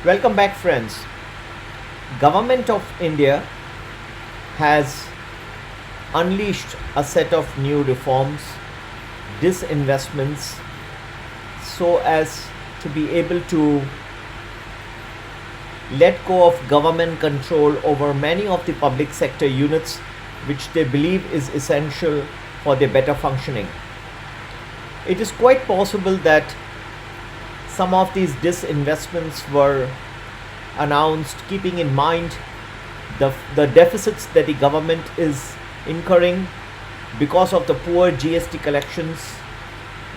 Welcome back, friends. Government of India has unleashed a set of new reforms, disinvestments, so as to be able to let go of government control over many of the public sector units which they believe is essential for their better functioning. It is quite possible that some of these disinvestments were announced keeping in mind the deficits that the government is incurring because of the poor GST collections,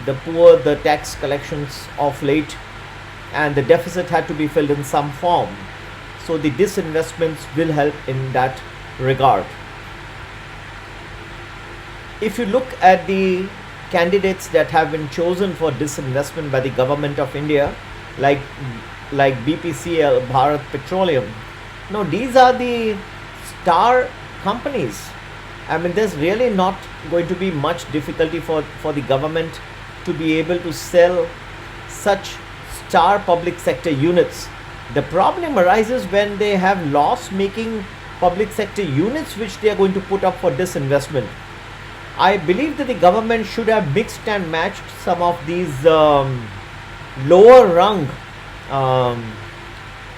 the tax collections of late, and the deficit had to be filled in some form. So the disinvestments will help in that regard. If you look at the candidates that have been chosen for disinvestment by the government of India, like BPCL, Bharat Petroleum, no, these are the star companies. I mean, there's really not going to be much difficulty for the government to be able to sell such star public sector units. The problem arises when they have loss-making public sector units which they are going to put up for disinvestment. I believe that the government should have mixed and matched some of these lower rung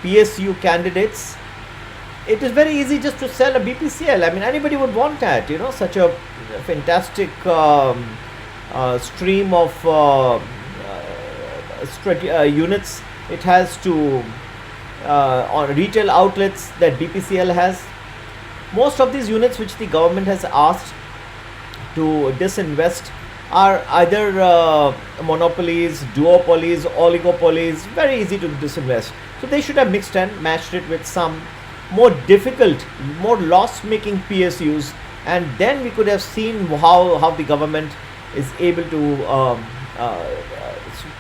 PSU candidates. It is very easy just to sell a BPCL. I mean, anybody would want that, such a fantastic stream of units it has to on retail outlets that BPCL has. Most of these units which the government has asked to disinvest are either monopolies, duopolies, oligopolies, very easy to disinvest. So they should have mixed and matched it with some more difficult, more loss-making PSUs, and then we could have seen how the government is able to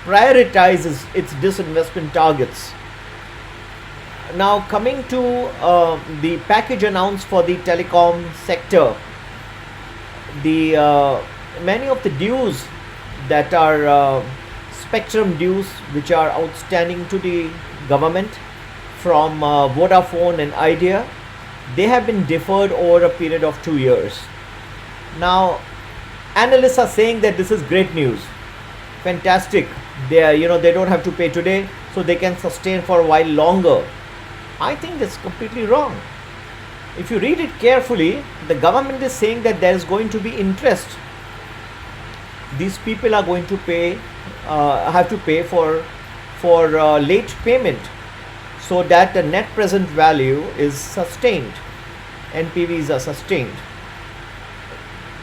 prioritize its disinvestment targets. Now, coming to the package announced for the telecom sector, the many of the dues that are spectrum dues which are outstanding to the government from Vodafone and Idea, they have been deferred over a period of 2 years. Now, analysts are saying that this is great news, fantastic. They don't have to pay today, so they can sustain for a while longer. I think that's completely wrong. If you read it carefully, the government is saying that there is going to be interest. These people are going to have to pay for late payment, so that the net present value is sustained. NPVs are sustained.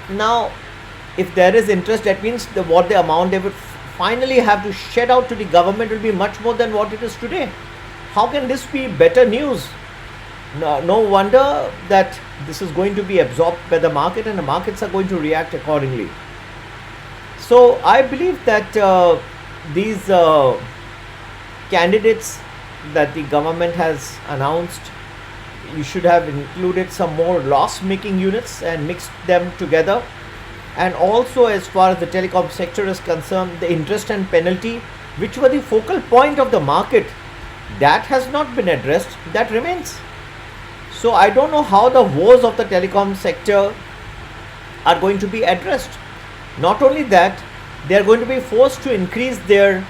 Now, if there is interest, that means what the amount they would finally have to shed out to the government will be much more than what it is today. How can this be better news? No wonder that this is going to be absorbed by the market, and the markets are going to react accordingly. So I believe that these candidates that the government has announced, you should have included some more loss-making units and mixed them together. And also, as far as the telecom sector is concerned, the interest and penalty, which were the focal point of the market, that has not been addressed, that remains. So I don't know how the woes of the telecom sector are going to be addressed. Not only that, they are going to be forced to increase their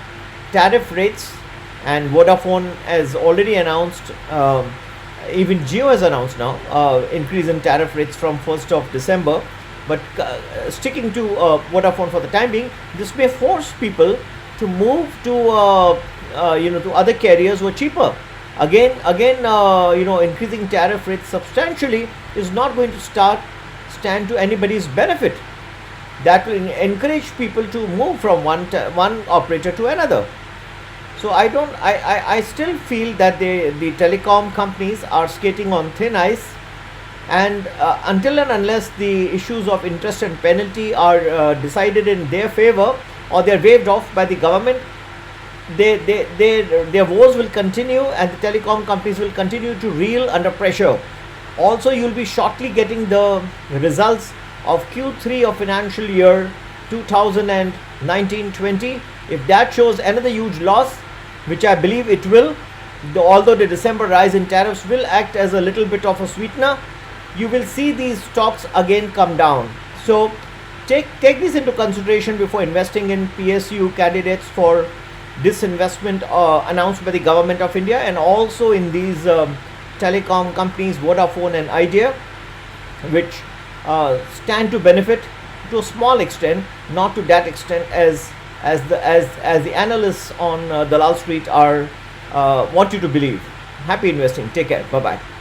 tariff rates, and Vodafone has already announced, even Jio has announced now, increase in tariff rates from 1st of December. But sticking to Vodafone for the time being, this may force people to move to to other carriers who are cheaper. Again, increasing tariff rates substantially is not going to stand to anybody's benefit. That will encourage people to move from one operator to another. So I still feel that the telecom companies are skating on thin ice, and until and unless the issues of interest and penalty are decided in their favor, or they are waived off by the government, their woes will continue, and the telecom companies will continue to reel under pressure. Also, you will be shortly getting the results of Q3 of financial year 2019-20. If that shows another huge loss, which I believe it will, Although the December rise in tariffs will act as a little bit of a sweetener, you will see these stocks again come down. So take this into consideration before investing in PSU candidates for disinvestment announced by the government of India, and also in these telecom companies Vodafone and Idea, which stand to benefit to a small extent, not to that extent as the analysts on Dalal Street are want you to believe. Happy investing. Take care. Bye bye.